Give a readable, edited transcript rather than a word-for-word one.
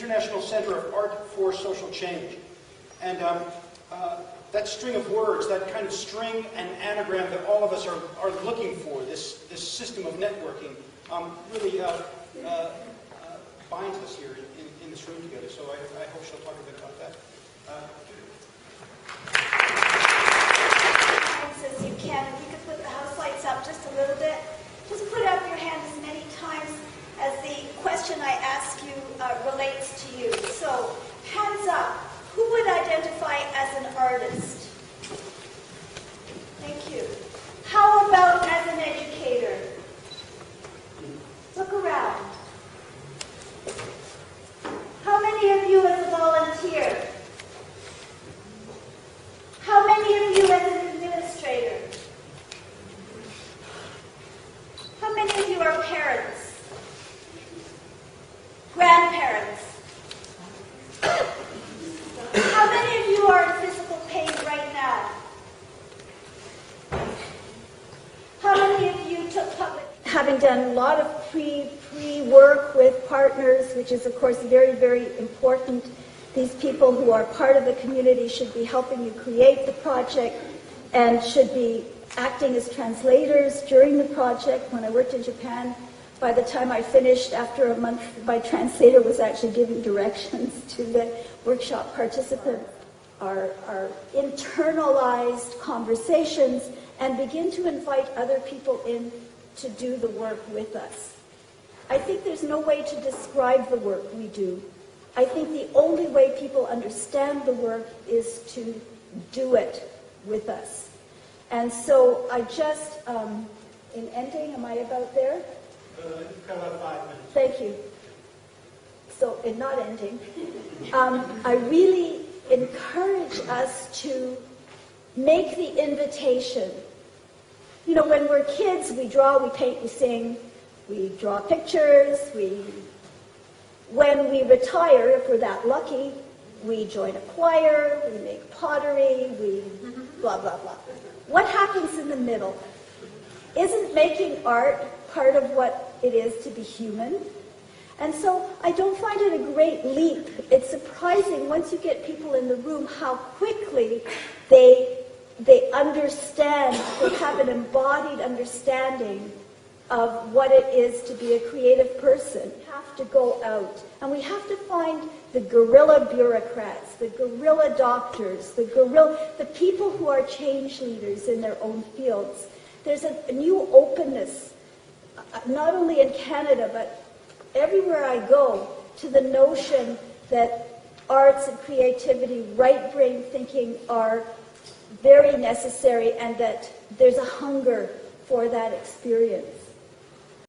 International Center of Art for Social Change. And that string of words, that kind of string and anagram that all of us are looking for, this system of networking, really binds us here in this room together. So I hope she'll talk a bit about that. As you can, if you could put the house lights up just a little bit. Just put up your hand as many times as the question I ask you relates to you. So, hands up. Who would identify as an artist? Thank you. How about as an educator? Look around. How many of you as a volunteer? How many of you as an administrator? How many of you are parents? Grandparents? How many of you are in physical pain right now? How many of you took public? Having done a lot of pre-work with partners, which is of course very, very important. These people who are part of the community should be helping you create the project and should be acting as translators during the project. When I worked in Japan, by the time I finished, after a month, my translator was actually giving directions to the workshop participants. Our internalized conversations and begin to invite other people in to do the work with us. I think there's no way to describe the work we do. I think the only way people understand the work is to do it with us. And so I just, in ending, am I about there? You've got about 5 minutes. Thank you. So, in not ending, I really encourage us to make the invitation. You know, when we're kids, we draw, we paint, we sing, we draw pictures, when we retire, if we're that lucky, we join a choir, we make pottery, we blah, blah, blah. What happens in the middle? Isn't making art part of what it is to be human? And so I don't find it a great leap. It's surprising once you get people in the room how quickly they understand, they have an embodied understanding of what it is to be a creative person. We have to go out and we have to find the guerrilla bureaucrats, the guerrilla doctors, the people who are change leaders in their own fields. There's a new openness, not only in Canada, but everywhere I go, to the notion that arts and creativity, right brain thinking are very necessary and that there's a hunger for that experience.